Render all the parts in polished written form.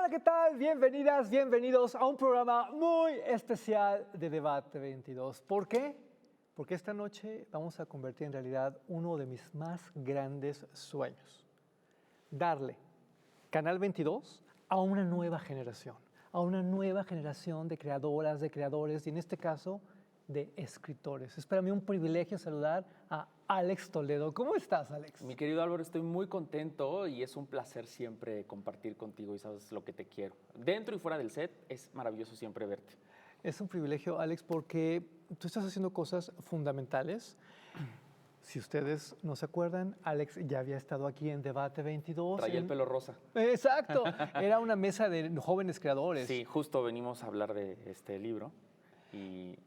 Hola, ¿qué tal? Bienvenidas, bienvenidos a un programa muy especial de Debate 22. ¿Por qué? Porque esta noche vamos a convertir en realidad uno de mis más grandes sueños. Darle Canal 22 a una nueva generación de creadoras, de creadores y en este caso de escritores. Es para mí un privilegio saludar a Alex Toledo. ¿Cómo estás, Alex? Mi querido Álvaro, estoy muy contento y es un placer siempre compartir contigo y sabes lo que te quiero. Dentro y fuera del set es maravilloso siempre verte. Es un privilegio, Alex, porque tú estás haciendo cosas fundamentales. Si ustedes no se acuerdan, Alex ya había estado aquí en Debate 22. Traía el pelo rosa. Exacto, era una mesa de jóvenes creadores. Sí, justo venimos a hablar de este libro y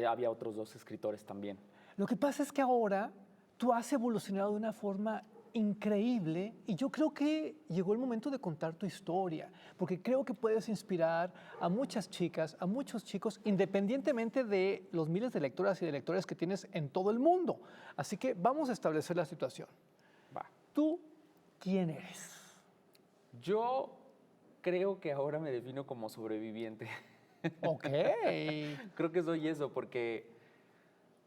había otros dos escritores también. Lo que pasa es que ahora tú has evolucionado de una forma increíble y yo creo que llegó el momento de contar tu historia, porque creo que puedes inspirar a muchas chicas, a muchos chicos, independientemente de los miles de lectoras y de lectores que tienes en todo el mundo. Así que vamos a establecer la situación. Va. ¿Tú quién eres? Yo creo que ahora me defino como sobreviviente. Ok. Creo que soy eso porque,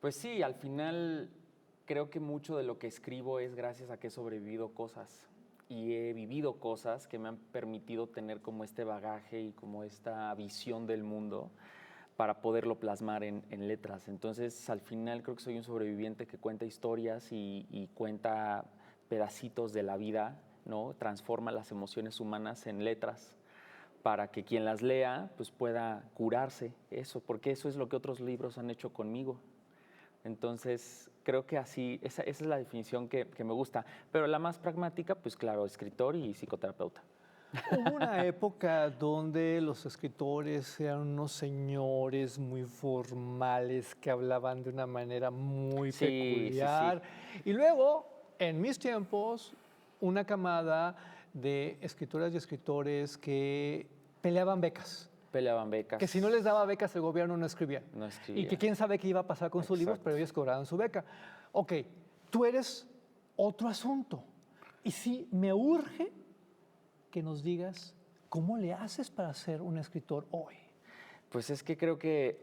pues sí, al final creo que mucho de lo que escribo es gracias a que he sobrevivido cosas y he vivido cosas que me han permitido tener como este bagaje y como esta visión del mundo para poderlo plasmar en letras. Entonces, al final creo que soy un sobreviviente que cuenta historias y cuenta pedacitos de la vida, ¿no? Transforma las emociones humanas en letras para que quien las lea pues pueda curarse, eso, porque eso es lo que otros libros han hecho conmigo. Entonces, creo que así, esa es la definición que me gusta. Pero la más pragmática, pues claro, escritor y psicoterapeuta. Hubo una época donde los escritores eran unos señores muy formales que hablaban de una manera muy Sí, peculiar. sí. Y luego, en mis tiempos, una camada de escritoras y escritores que peleaban becas. Peleaban becas. Que si no les daba becas el gobierno no escribían. No escribían. Y que quién sabe qué iba a pasar con sus libros, pero ellos cobraban su beca. Ok, tú eres otro asunto. Y sí, me urge que nos digas cómo le haces para ser un escritor hoy. Pues es que creo que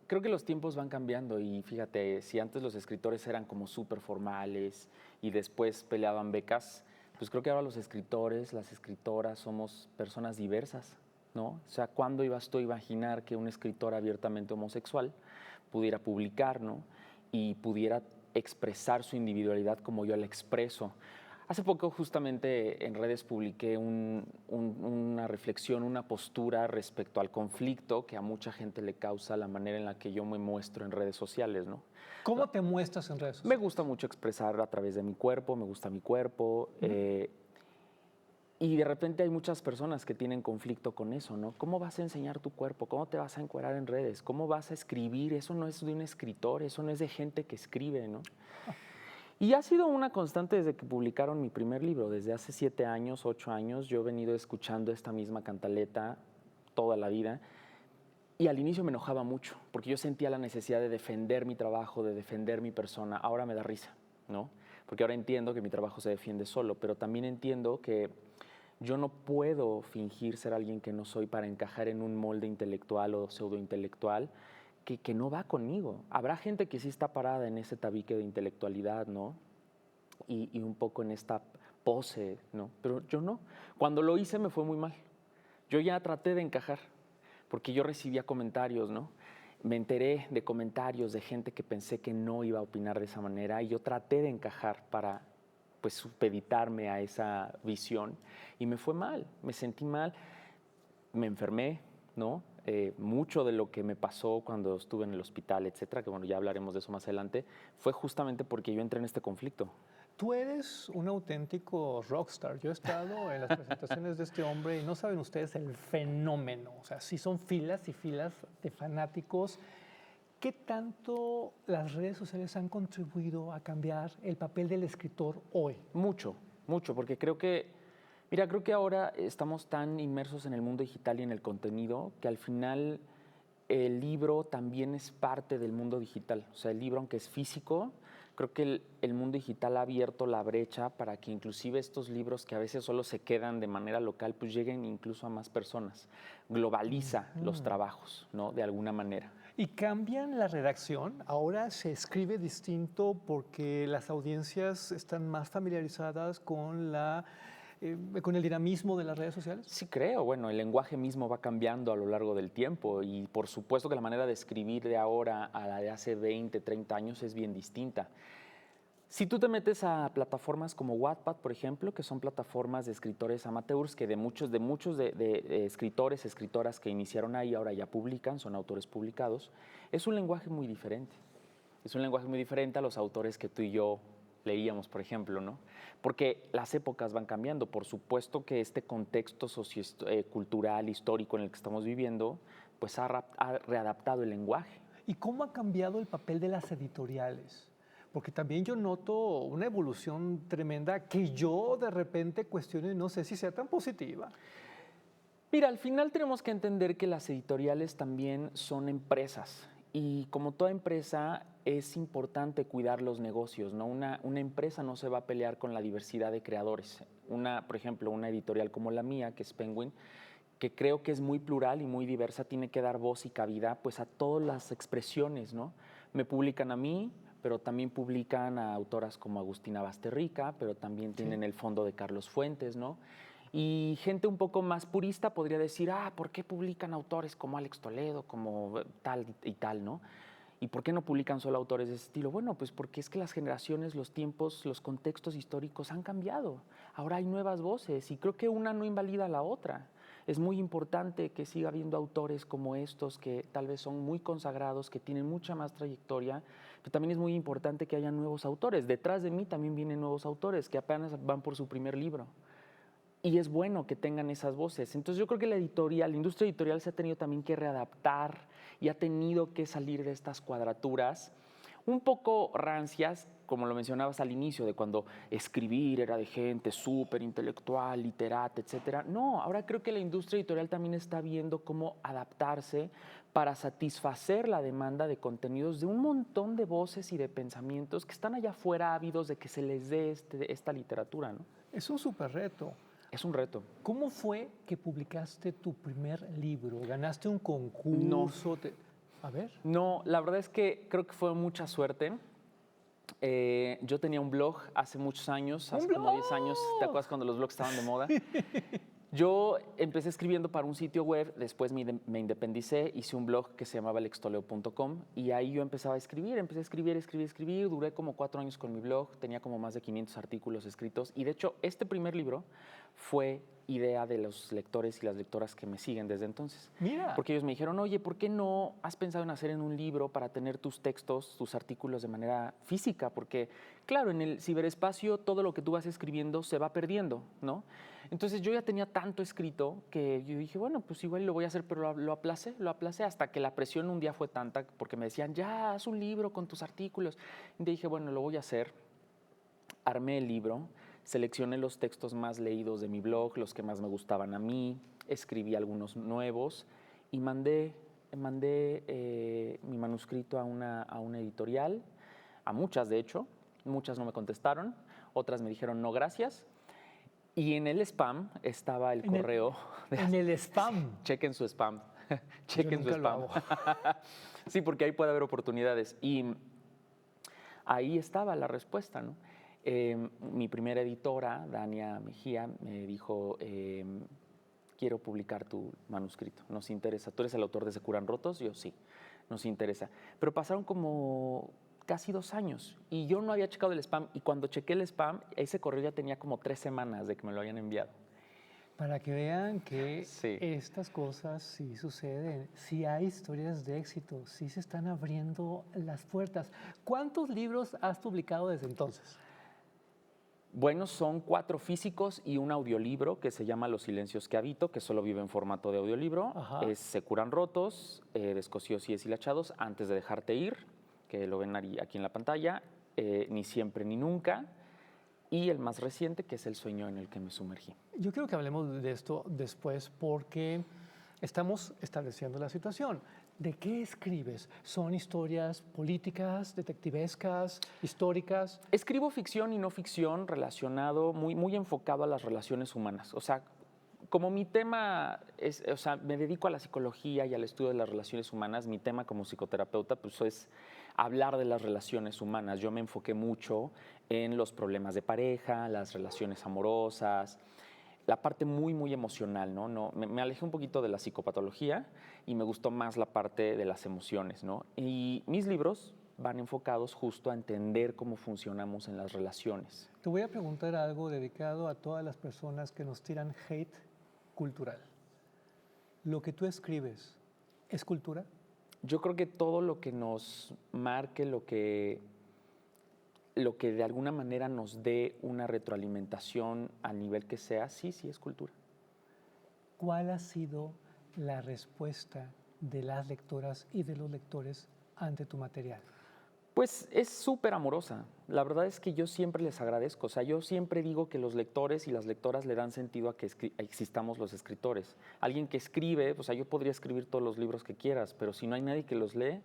los tiempos van cambiando y fíjate, si antes los escritores eran como súper formales y después peleaban becas, pues creo que ahora los escritores, las escritoras somos personas diversas, ¿no? O sea, ¿cuándo ibas tú a imaginar que un escritor abiertamente homosexual pudiera publicar, ¿no? Y pudiera expresar su individualidad como yo la expreso? Hace poco justamente en redes publiqué una reflexión, una postura respecto al conflicto que a mucha gente le causa la manera en la que yo me muestro en redes sociales, ¿no? ¿Cómo te muestras en redes Me sociales? gusta mucho expresar a través de mi cuerpo, me gusta mi cuerpo. Y de repente hay muchas personas que tienen conflicto con eso, ¿no? ¿Cómo vas a enseñar tu cuerpo? ¿Cómo te vas a encuerar en redes? ¿Cómo vas a escribir? Eso no es de un escritor, eso no es de gente que escribe, ¿no? Y ha sido una constante desde que publicaron mi primer libro, desde hace 7 años, 8 años, yo he venido escuchando esta misma cantaleta toda la vida y al inicio me enojaba mucho porque yo sentía la necesidad de defender mi trabajo, de defender mi persona. Ahora me da risa, ¿no? Porque ahora entiendo que mi trabajo se defiende solo, pero también entiendo que yo no puedo fingir ser alguien que no soy para encajar en un molde intelectual o pseudointelectual que no va conmigo. Habrá gente que sí está parada en ese tabique de intelectualidad, ¿no? Y un poco en esta pose, ¿no? Pero yo no. Cuando lo hice me fue muy mal. Yo ya traté de encajar, porque yo recibía comentarios, ¿no? Me enteré de comentarios de gente que pensé que no iba a opinar de esa manera y yo traté de encajar para, pues, supeditarme a esa visión y me fue mal, me sentí mal, me enfermé, ¿no? Mucho de lo que me pasó cuando estuve en el hospital, etcétera, que bueno, ya hablaremos de eso más adelante, fue justamente porque yo entré en este conflicto. Tú eres un auténtico rockstar. Yo he estado en las presentaciones de este hombre y no saben ustedes el fenómeno. O sea, sí son filas y filas de fanáticos. ¿Qué tanto las redes sociales han contribuido a cambiar el papel del escritor hoy? Mucho, mucho, porque creo que, mira, creo que ahora estamos tan inmersos en el mundo digital y en el contenido que al final el libro también es parte del mundo digital. O sea, el libro, aunque es físico, Creo que el mundo digital ha abierto la brecha para que inclusive estos libros que a veces solo se quedan de manera local, pues lleguen incluso a más personas. Globaliza los trabajos, ¿no? De alguna manera. ¿Y cambian la redacción? Ahora se escribe distinto porque las audiencias están más familiarizadas con el dinamismo de las redes sociales. Sí creo, bueno, el lenguaje mismo va cambiando a lo largo del tiempo y por supuesto que la manera de escribir de ahora a la de hace 20, 30 años es bien distinta. Si tú te metes a plataformas como Wattpad, por ejemplo, que son plataformas de escritores amateurs, que de muchos de escritores, escritoras que iniciaron ahí, ahora ya publican, son autores publicados, es un lenguaje muy diferente. Es un lenguaje muy diferente a los autores que tú y yo leíamos, por ejemplo, ¿no? Porque las épocas van cambiando. Por supuesto que este contexto cultural, histórico en el que estamos viviendo, pues ha readaptado el lenguaje. ¿Y cómo ha cambiado el papel de las editoriales? Porque también yo noto una evolución tremenda que yo de repente cuestiono y no sé si sea tan positiva. Mira, al final tenemos que entender que las editoriales también son empresas y como toda empresa es importante cuidar los negocios, ¿no? Una empresa no se va a pelear con la diversidad de creadores. Por ejemplo, una editorial como la mía, que es Penguin, que creo que es muy plural y muy diversa, tiene que dar voz y cabida pues a todas las expresiones, ¿no? Me publican a mí, pero también publican a autoras como Agustina Basterrica, pero también tienen el fondo de Carlos Fuentes, ¿no? Y gente un poco más purista podría decir, ¿por qué publican autores como Alex Toledo, como tal y tal, ¿no? ¿Y por qué no publican solo autores de ese estilo? Bueno, pues porque es que las generaciones, los tiempos, los contextos históricos han cambiado. Ahora hay nuevas voces y creo que una no invalida a la otra. Es muy importante que siga habiendo autores como estos que tal vez son muy consagrados, que tienen mucha más trayectoria, pero también es muy importante que haya nuevos autores. Detrás de mí también vienen nuevos autores que apenas van por su primer libro. Y es bueno que tengan esas voces. Entonces yo creo que la industria editorial se ha tenido también que readaptar y ha tenido que salir de estas cuadraturas un poco rancias, como lo mencionabas al inicio, de cuando escribir era de gente súper intelectual, literata, etcétera. No, ahora creo que la industria editorial también está viendo cómo adaptarse para satisfacer la demanda de contenidos de un montón de voces y de pensamientos que están allá afuera ávidos de que se les dé esta literatura, ¿no? Es un súper reto. Es un reto. ¿Cómo fue que publicaste tu primer libro? ¿Ganaste un No, concurso? A ver. no, la verdad es que creo que fue mucha suerte. Yo tenía un blog hace muchos años, hace como 10 años, ¿te acuerdas cuando los blogs estaban de moda? Yo empecé escribiendo para un sitio web, después me independicé, hice un blog que se llamaba alextoleo.com y ahí yo empecé a escribir, duré como 4 años con mi blog, tenía como más de 500 artículos escritos y de hecho este primer libro fue idea de los lectores y las lectoras que me siguen desde entonces. Mira. Porque ellos me dijeron, oye, ¿por qué no has pensado en hacer en un libro para tener tus textos, tus artículos de manera física? Porque, claro, en el ciberespacio todo lo que tú vas escribiendo se va perdiendo, ¿no? Entonces yo ya tenía tanto escrito que yo dije, bueno, pues igual lo voy a hacer, pero lo aplacé hasta que la presión un día fue tanta porque me decían, ya, haz un libro con tus artículos. Y dije, bueno, lo voy a hacer. Armé el libro, seleccioné los textos más leídos de mi blog, los que más me gustaban a mí, escribí algunos nuevos y mandé mi manuscrito a una editorial, a muchas de hecho, muchas no me contestaron, otras me dijeron no gracias. Y en el spam estaba el correo. En el spam. Chequen su spam. Chequen su spam. Sí, porque ahí puede haber oportunidades. Y ahí estaba la respuesta, ¿no? Mi primera editora, Dania Mejía, me dijo, quiero publicar tu manuscrito, nos interesa. ¿Tú eres el autor de Se curan rotos? Yo sí, nos interesa. Pero pasaron como casi 2 años y yo no había checado el spam y cuando chequé el spam, ese correo ya tenía como 3 semanas de que me lo habían enviado. Para que vean que Sí. estas cosas sí suceden, sí hay historias de éxito, sí se están abriendo las puertas. ¿Cuántos libros has publicado desde entonces? Bueno, son 4 físicos y un audiolibro que se llama Los silencios que habito, que solo vive en formato de audiolibro. Ajá. Es Se curan rotos, Descosidos y deshilachados, Antes de dejarte ir, que lo ven aquí en la pantalla, Ni siempre ni nunca, y el más reciente, que es El sueño en el que me sumergí. Yo quiero que hablemos de esto después porque estamos estableciendo la situación. ¿De qué escribes? ¿Son historias políticas, detectivescas, históricas? Escribo ficción y no ficción relacionado, muy enfocado a las relaciones humanas. O sea, como mi tema es, o sea, me dedico a la psicología y al estudio de las relaciones humanas, mi tema como psicoterapeuta pues es hablar de las relaciones humanas. Yo me enfoqué mucho en los problemas de pareja, las relaciones amorosas, la parte muy emocional, ¿no? Me alejé un poquito de la psicopatología y me gustó más la parte de las emociones, ¿no? Y mis libros van enfocados justo a entender cómo funcionamos en las relaciones. Te voy a preguntar algo dedicado a todas las personas que nos tiran hate cultural. ¿Lo que tú escribes es cultura? Yo creo que todo lo que nos marque, lo que de alguna manera nos dé una retroalimentación al nivel que sea, sí es cultura. ¿Cuál ha sido la respuesta de las lectoras y de los lectores ante tu material? Pues es súper amorosa. La verdad es que yo siempre les agradezco. O sea, yo siempre digo que los lectores y las lectoras le dan sentido a que existamos los escritores. Alguien que escribe, o sea, yo podría escribir todos los libros que quieras, pero si no hay nadie que los lee,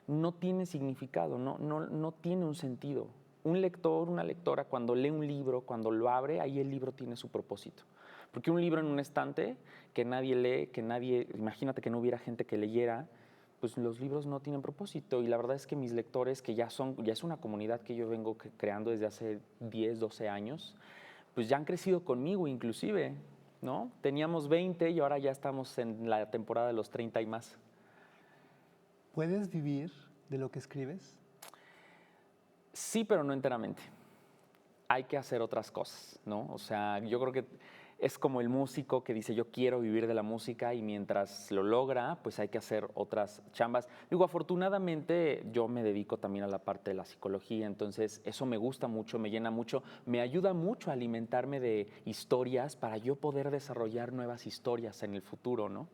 no tiene significado, no tiene un sentido. Un lector, una lectora, cuando lee un libro, cuando lo abre, ahí el libro tiene su propósito. Porque un libro en un estante que nadie lee, imagínate que no hubiera gente que leyera, pues los libros no tienen propósito. Y la verdad es que mis lectores, que ya es una comunidad que yo vengo creando desde hace 10, 12 años, pues ya han crecido conmigo inclusive, ¿no? Teníamos 20 y ahora ya estamos en la temporada de los 30 y más. ¿Puedes vivir de lo que escribes? Sí, pero no enteramente. Hay que hacer otras cosas, ¿no? O sea, yo creo que es como el músico que dice yo quiero vivir de la música y mientras lo logra, pues hay que hacer otras chambas. Digo, afortunadamente yo me dedico también a la parte de la psicología, entonces eso me gusta mucho, me llena mucho, me ayuda mucho a alimentarme de historias para yo poder desarrollar nuevas historias en el futuro, ¿no?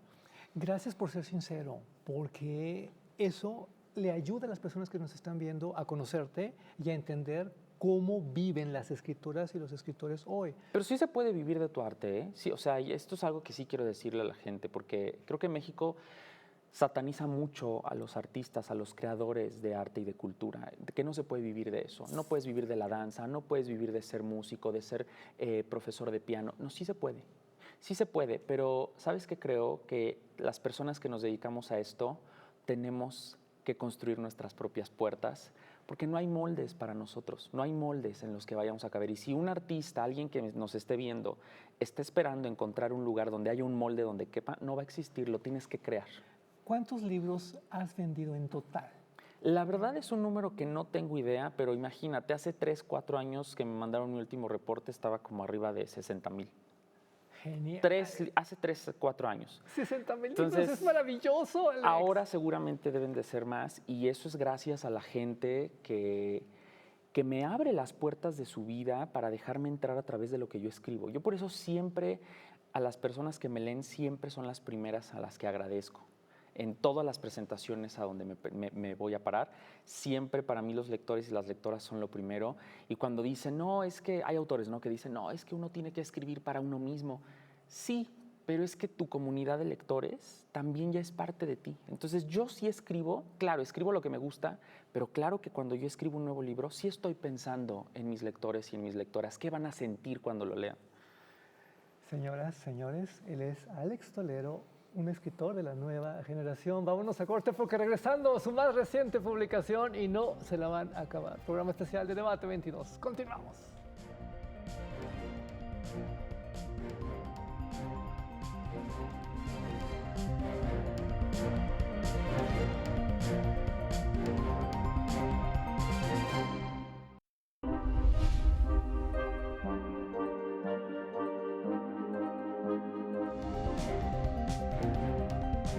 Gracias por ser sincero, porque eso le ayuda a las personas que nos están viendo a conocerte y a entender cómo viven las escritoras y los escritores hoy. Pero sí se puede vivir de tu arte, ¿eh? Sí, o sea, y esto es algo que sí quiero decirle a la gente, porque creo que México sataniza mucho a los artistas, a los creadores de arte y de cultura, de que no se puede vivir de eso. No puedes vivir de la danza, no puedes vivir de ser músico, de ser profesor de piano. No, sí se puede. Sí se puede, pero ¿sabes qué? Creo que las personas que nos dedicamos a esto tenemos que construir nuestras propias puertas, porque no hay moldes para nosotros, no hay moldes en los que vayamos a caber. Y si un artista, alguien que nos esté viendo, está esperando encontrar un lugar donde haya un molde donde quepa, no va a existir, lo tienes que crear. ¿Cuántos libros has vendido en total? La verdad es un número que no tengo idea, pero imagínate, hace 3, 4 años que me mandaron mi último reporte, estaba como arriba de 60,000. Genial. Hace 3, 4 años. 60,000 libros, Entonces, es maravilloso, Alex. Ahora seguramente deben de ser más y eso es gracias a la gente que me abre las puertas de su vida para dejarme entrar a través de lo que yo escribo. Yo por eso siempre a las personas que me leen siempre son las primeras a las que agradezco. En todas las presentaciones a donde me voy a parar, siempre para mí los lectores y las lectoras son lo primero. Y cuando dicen, no, es que hay autores, ¿no?, que dicen, no, es que uno tiene que escribir para uno mismo. Sí, pero es que tu comunidad de lectores también ya es parte de ti. Entonces yo sí escribo, claro, escribo lo que me gusta, pero claro que cuando yo escribo un nuevo libro, sí estoy pensando en mis lectores y en mis lectoras. ¿Qué van a sentir cuando lo lean? Señoras, señores, él es Alex Tolero, un escritor de la nueva generación. Vámonos a corte porque regresando su más reciente publicación y no se la van a acabar. Programa especial de Debate 22. Continuamos.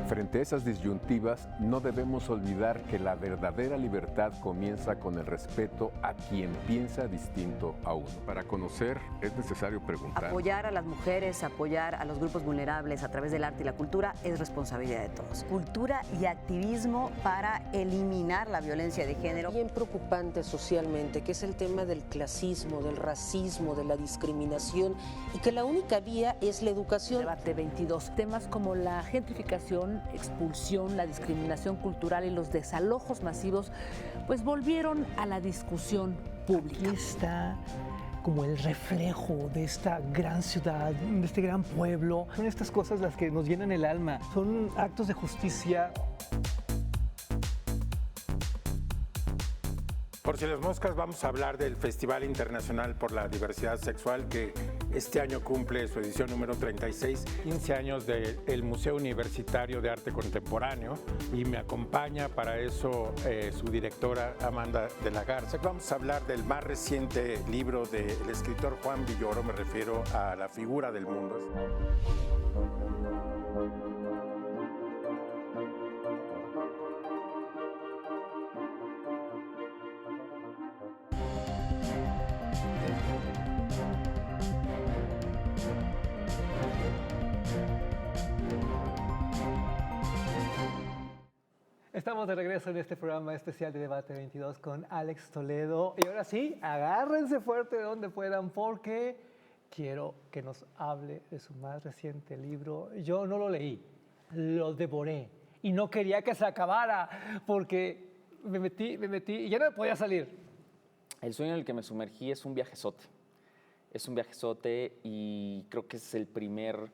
Frente a esas disyuntivas, no debemos olvidar que la verdadera libertad comienza con el respeto a quien piensa distinto a uno. Para conocer es necesario preguntar. Apoyar a las mujeres, apoyar a los grupos vulnerables a través del arte y la cultura es responsabilidad de todos. Cultura y activismo para eliminar la violencia de género. Bien preocupante socialmente, que es el tema del clasismo, del racismo, de la discriminación y que la única vía es la educación. Debate 22. Temas como la gentrificación, migración, expulsión, la discriminación cultural y los desalojos masivos, pues volvieron a la discusión pública. Aquí está como el reflejo de esta gran ciudad, de este gran pueblo. Son estas cosas las que nos llenan el alma, son actos de justicia. Por si las moscas, vamos a hablar del Festival Internacional por la Diversidad Sexual, que este año cumple su edición número 36, 15 años del Museo Universitario de Arte Contemporáneo, y me acompaña para eso su directora Amanda de la Garza. Vamos a hablar del más reciente libro del escritor Juan Villoro, me refiero a La figura del mundo. Estamos de regreso en este programa especial de Debate 22 con Alex Toledo. Y ahora sí, agárrense fuerte de donde puedan porque quiero que nos hable de su más reciente libro. Yo no lo leí, lo devoré y no quería que se acabara porque me metí y ya no me podía salir. El sueño en el que me sumergí es un viajezote. Es un viajezote y creo que es el primer,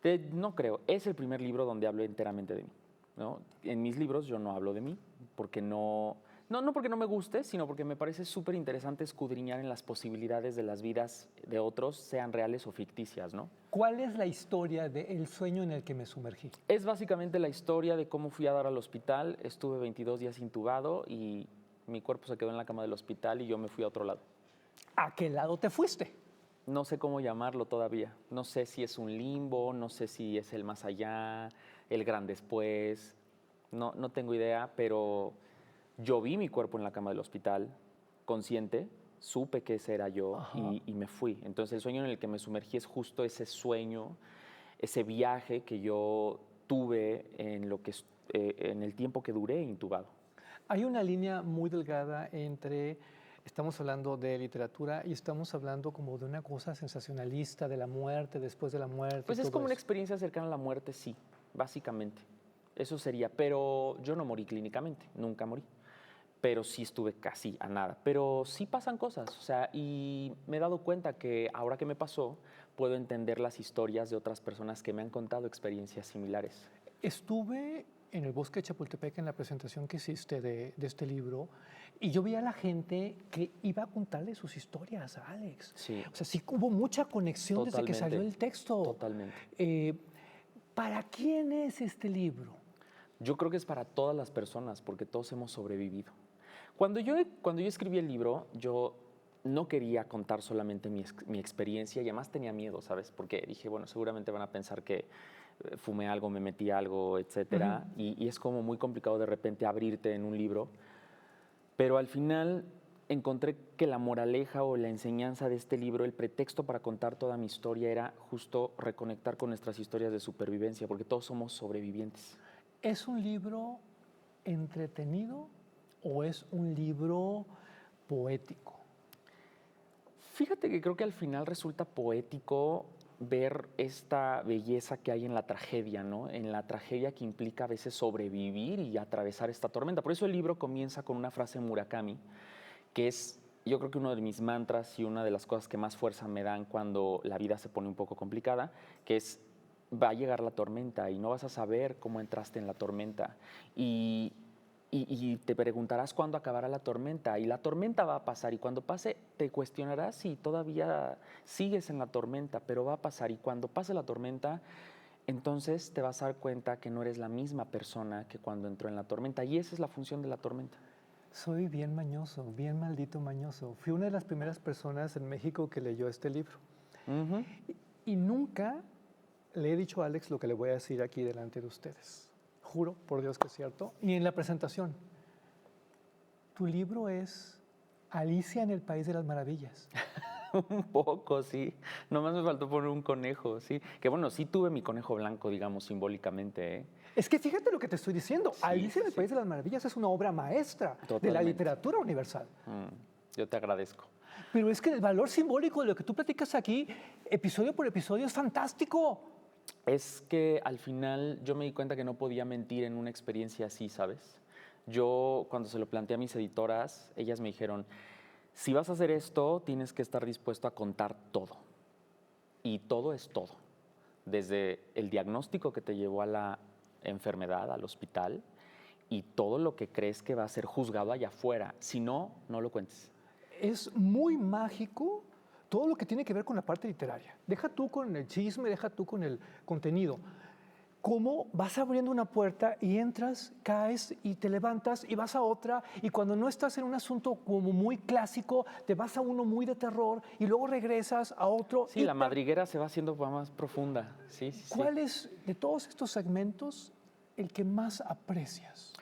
es el primer libro donde hablo enteramente de mí, ¿no? En mis libros yo no hablo de mí, porque no porque no me guste, sino porque me parece súper interesante escudriñar en las posibilidades de las vidas de otros, sean reales o ficticias, ¿no? ¿Cuál es la historia del sueño en el que me sumergí? Es básicamente la historia de cómo fui a dar al hospital, estuve 22 días intubado y mi cuerpo se quedó en la cama del hospital y yo me fui a otro lado. ¿A qué lado te fuiste? No sé cómo llamarlo todavía. No sé si es un limbo, no sé si es el más allá, el gran después. No tengo idea, pero yo vi mi cuerpo en la cama del hospital, consciente, supe que ese era yo y me fui. Entonces el sueño en el que me sumergí es justo ese sueño, ese viaje que yo tuve en el tiempo que duré intubado. Hay una línea muy delgada entre, estamos hablando de literatura y estamos hablando como de una cosa sensacionalista, de la muerte, después de la muerte. Pues es como una experiencia cercana a la muerte, sí, básicamente. Eso sería, pero yo no morí clínicamente, nunca morí. Pero sí estuve casi a nada. Pero sí pasan cosas, o sea, y me he dado cuenta que ahora que me pasó, puedo entender las historias de otras personas que me han contado experiencias similares. Estuve en el Bosque de Chapultepec en la presentación que hiciste de este libro y yo veía a la gente que iba a contarle sus historias a Alex. Sí. O sea, sí hubo mucha conexión desde que salió el texto. Totalmente. ¿Para quién es este libro? Yo creo que es para todas las personas, porque todos hemos sobrevivido. Cuando yo escribí el libro, yo no quería contar solamente mi experiencia y además tenía miedo, ¿sabes? Porque dije, bueno, seguramente van a pensar que fumé algo, me metí algo, etcétera. Y es como muy complicado de repente abrirte en un libro. Pero al final encontré que la moraleja o la enseñanza de este libro, el pretexto para contar toda mi historia era justo reconectar con nuestras historias de supervivencia, porque todos somos sobrevivientes. ¿Es un libro entretenido o es un libro poético? Fíjate que creo que al final resulta poético ver esta belleza que hay en la tragedia, ¿no? En la tragedia que implica a veces sobrevivir y atravesar esta tormenta. Por eso el libro comienza con una frase de Murakami, que es, yo creo que uno de mis mantras y una de las cosas que más fuerza me dan cuando la vida se pone un poco complicada, que es, va a llegar la tormenta y no vas a saber cómo entraste en la tormenta. Y te preguntarás cuándo acabará la tormenta. Y la tormenta va a pasar. Y cuando pase, te cuestionarás si todavía sigues en la tormenta, pero va a pasar. Y cuando pase la tormenta, entonces te vas a dar cuenta que no eres la misma persona que cuando entró en la tormenta. Y esa es la función de la tormenta. Soy bien mañoso, bien maldito mañoso. Fui una de las primeras personas en México que leyó este libro. Y nunca le he dicho a Alex lo que le voy a decir aquí delante de ustedes. Juro por Dios que es cierto. Y en la presentación, tu libro es Alicia en el País de las Maravillas. Un poco, sí. Nomás me faltó poner un conejo, sí. Que bueno, sí tuve mi conejo blanco, digamos, simbólicamente, ¿eh? Es que fíjate lo que te estoy diciendo. Sí, Alicia en el País de las Maravillas es una obra maestra de la literatura universal. Yo te agradezco. Pero es que el valor simbólico de lo que tú platicas aquí, episodio por episodio, es fantástico. Es que al final yo me di cuenta que no podía mentir en una experiencia así, ¿sabes? Yo cuando se lo planteé a mis editoras, ellas me dijeron, si vas a hacer esto, tienes que estar dispuesto a contar todo. Y todo es todo. Desde el diagnóstico que te llevó a la enfermedad, al hospital, y todo lo que crees que va a ser juzgado allá afuera. Si no, no lo cuentes. Es muy mágico todo lo que tiene que ver con la parte literaria. Deja tú con el chisme, deja tú con el contenido. Cómo vas abriendo una puerta y entras, caes y te levantas y vas a otra, y cuando no estás en un asunto como muy clásico, te vas a uno muy de terror y luego regresas a otro. Sí, y la madriguera se va haciendo más profunda. Sí, sí, sí. ¿Cuál es de todos estos segmentos el que más aprecias?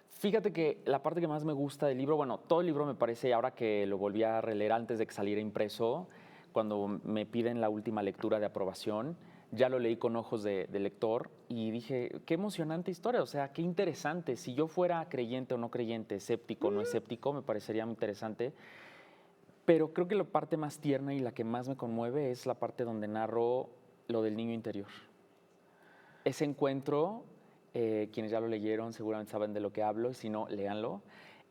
Fíjate que la parte que más me gusta del libro, bueno, todo el libro me parece, ahora que lo volví a releer antes de que saliera impreso, cuando me piden la última lectura de aprobación, ya lo leí con ojos de lector y dije, qué emocionante historia, o sea, qué interesante. Si yo fuera creyente o no creyente, escéptico o no escéptico, me parecería muy interesante. Pero creo que la parte más tierna y la que más me conmueve es la parte donde narro lo del niño interior. Ese encuentro, quienes ya lo leyeron seguramente saben de lo que hablo, y si no, léanlo.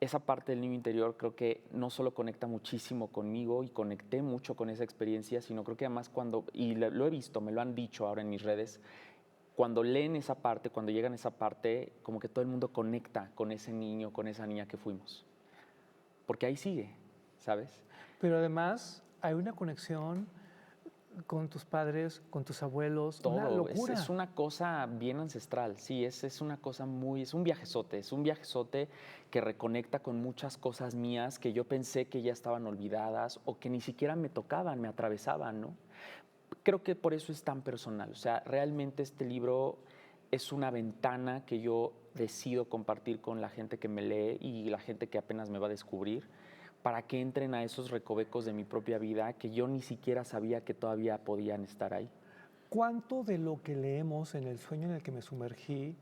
Esa parte del niño interior creo que no solo conecta muchísimo conmigo y conecté mucho con esa experiencia, sino creo que además cuando, y lo he visto, me lo han dicho ahora en mis redes, cuando leen esa parte, cuando llegan a esa parte, como que todo el mundo conecta con ese niño, con esa niña que fuimos. Porque ahí sigue, ¿sabes? Pero además hay una conexión con tus padres, con tus abuelos, una Todo, locura. es una cosa bien ancestral, sí, es una cosa muy, es un viajezote que reconecta con muchas cosas mías que yo pensé que ya estaban olvidadas o que ni siquiera me tocaban, me atravesaban, ¿no? Creo que por eso es tan personal, o sea, realmente este libro es una ventana que yo decido compartir con la gente que me lee y la gente que apenas me va a descubrir, para que entren a esos recovecos de mi propia vida que yo ni siquiera sabía que todavía podían estar ahí. ¿Cuánto de lo que leemos en El sueño en el que me sumergí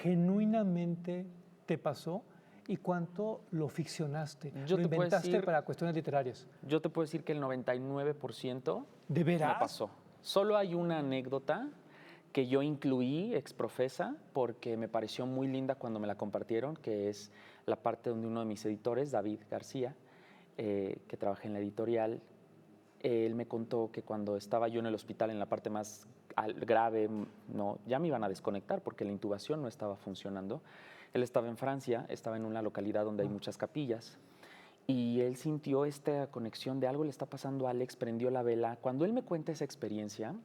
genuinamente te pasó y cuánto lo ficcionaste, Yo lo te puedo inventaste decir- para cuestiones literarias? Yo te puedo decir que el 99% ¿De veras? me pasó. Solo hay una anécdota que yo incluí exprofesa porque me pareció muy linda cuando me la compartieron, que es la parte donde uno de mis editores, David García, que trabaja en la editorial, él me contó que cuando estaba yo en el hospital en la parte más grave, no, ya me iban a desconectar porque la intubación no estaba funcionando. Él estaba en Francia, estaba en una localidad donde hay muchas capillas, y él sintió esta conexión de algo le está pasando a Alex, prendió la vela. Cuando él me cuenta esa experiencia,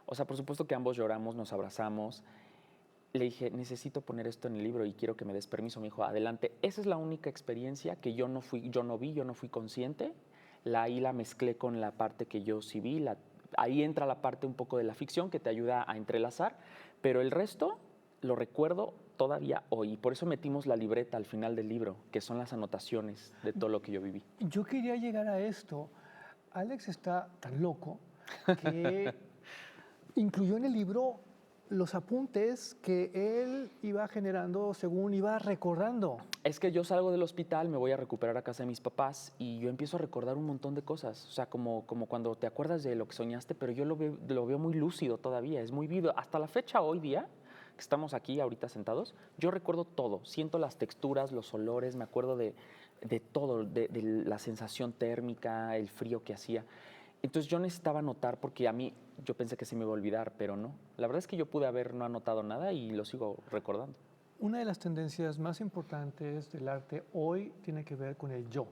o sea, por supuesto que ambos lloramos, nos abrazamos. Le dije, necesito poner esto en el libro y quiero que me des permiso. Me dijo, adelante. Esa es la única experiencia que yo no fui consciente. Ahí la mezclé con la parte que yo sí vi. Ahí entra la parte un poco de la ficción que te ayuda a entrelazar, pero el resto lo recuerdo todavía hoy. Y por eso metimos la libreta al final del libro, que son las anotaciones de todo lo que yo viví. Yo quería llegar a esto. Alex está tan loco que incluyó en el libro los apuntes que él iba generando según iba recordando. Es que yo salgo del hospital, me voy a recuperar a casa de mis papás y yo empiezo a recordar un montón de cosas. O sea, como cuando te acuerdas de lo que soñaste, pero yo lo veo muy lúcido todavía, es muy vivo. Hasta la fecha, hoy día, que estamos aquí ahorita sentados, yo recuerdo todo. Siento las texturas, los olores, me acuerdo de todo, de la sensación térmica, el frío que hacía. Entonces yo necesitaba anotar porque a mí yo pensé que se me iba a olvidar, pero no. La verdad es que yo pude haber no anotado nada y lo sigo recordando. Una de las tendencias más importantes del arte hoy tiene que ver con el yo.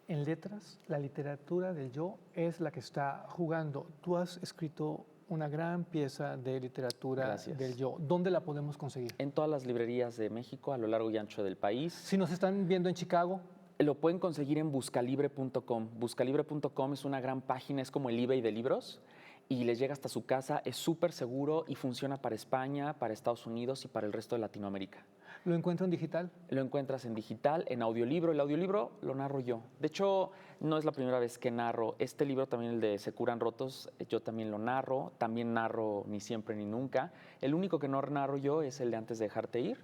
En letras, la literatura del yo es la que está jugando. Tú has escrito una gran pieza de literatura Gracias. del yo. ¿Dónde la podemos conseguir? En todas las librerías de México, a lo largo y ancho del país. Si nos están viendo en Chicago, Lo pueden conseguir en buscalibre.com. Buscalibre.com es una gran página, es como el eBay de libros y les llega hasta su casa, es súper seguro y funciona para España, para Estados Unidos y para el resto de Latinoamérica. lo encuentro en digital. Lo encuentras en digital, en audiolibro. El audiolibro lo narro yo. De hecho, no es la primera vez que narro. Este libro también, el de Se curan rotos, yo también lo narro. También narro Ni siempre ni nunca. El único que no narro yo es el de Antes de dejarte ir.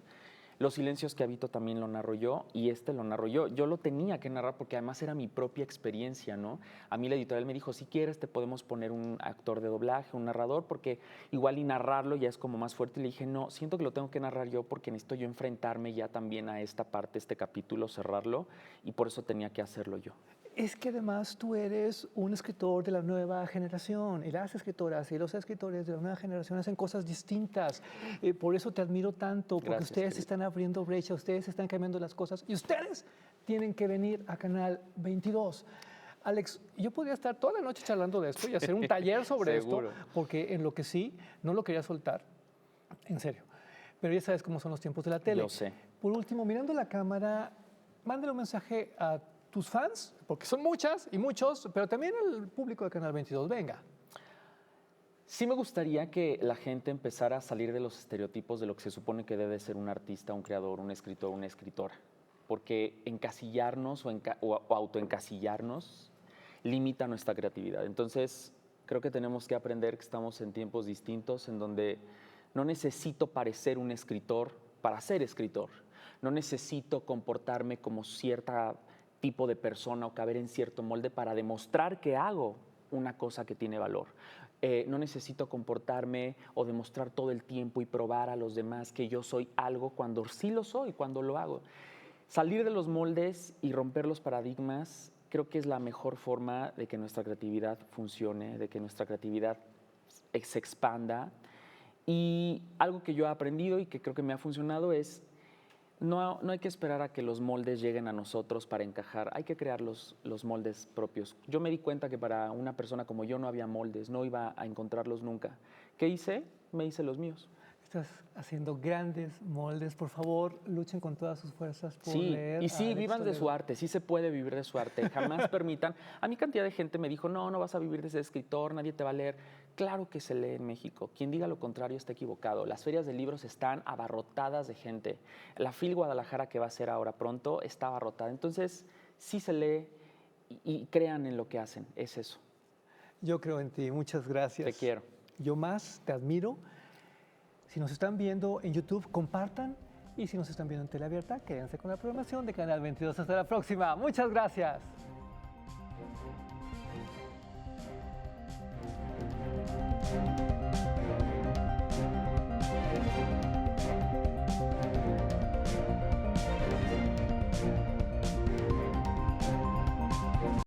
Los silencios que habito también lo narro yo y lo narro yo. Yo lo tenía que narrar porque además era mi propia experiencia, ¿no? A mí la editorial me dijo, si quieres te podemos poner un actor de doblaje, un narrador, porque igual y narrarlo ya es como más fuerte. Y le dije, no, siento que lo tengo que narrar yo porque necesito yo enfrentarme ya también a esta parte, este capítulo, cerrarlo, y por eso tenía que hacerlo yo. Es que además tú eres un escritor de la nueva generación y las escritoras y los escritores de la nueva generación hacen cosas distintas. Por eso te admiro tanto, porque Gracias, ustedes querido. están abriendo brecha, ustedes están cambiando las cosas y ustedes tienen que venir a Canal 22. Alex, yo podría estar toda la noche charlando de esto y hacer un taller sobre esto, Seguro. porque en lo que sí, no lo quería soltar, en serio. Pero ya sabes cómo son los tiempos de la tele. Yo sé. Por último, mirando la cámara, mándale un mensaje a tus fans, porque son muchas y muchos, pero también al público de Canal 22. Venga. Sí me gustaría que la gente empezara a salir de los estereotipos de lo que se supone que debe ser un artista, un creador, un escritor, una escritora. Porque encasillarnos o autoencasillarnos limita nuestra creatividad. Entonces, creo que tenemos que aprender que estamos en tiempos distintos en donde no necesito parecer un escritor para ser escritor. No necesito comportarme como cierto tipo de persona o caber en cierto molde para demostrar que hago una cosa que tiene valor. No necesito comportarme o demostrar todo el tiempo y probar a los demás que yo soy algo cuando sí lo soy, cuando lo hago. Salir de los moldes y romper los paradigmas creo que es la mejor forma de que nuestra creatividad funcione, de que nuestra creatividad se expanda. Y algo que yo he aprendido y que creo que me ha funcionado es no hay que esperar a que los moldes lleguen a nosotros para encajar, hay que crear los moldes propios. Yo me di cuenta que para una persona como yo no había moldes, no iba a encontrarlos nunca. ¿Qué hice? Me hice los míos. Estás haciendo grandes moldes. Por favor, luchen con todas sus fuerzas por Sí, leer. y a sí, Alex vivan de Toledo. su arte, sí se puede vivir de su arte. Jamás permitan. A mí cantidad de gente me dijo, no vas a vivir de ser escritor, nadie te va a leer. Claro que se lee en México. Quien diga lo contrario está equivocado. Las ferias de libros están abarrotadas de gente. La FIL Guadalajara, que va a ser ahora pronto, está abarrotada. Entonces, sí se lee y crean en lo que hacen. Es eso. Yo creo en ti. Muchas gracias. Te quiero. Yo más te admiro. Si nos están viendo en YouTube, compartan. Y si nos están viendo en tele abierta, quédense con la programación de Canal 22. Hasta la próxima. Muchas gracias.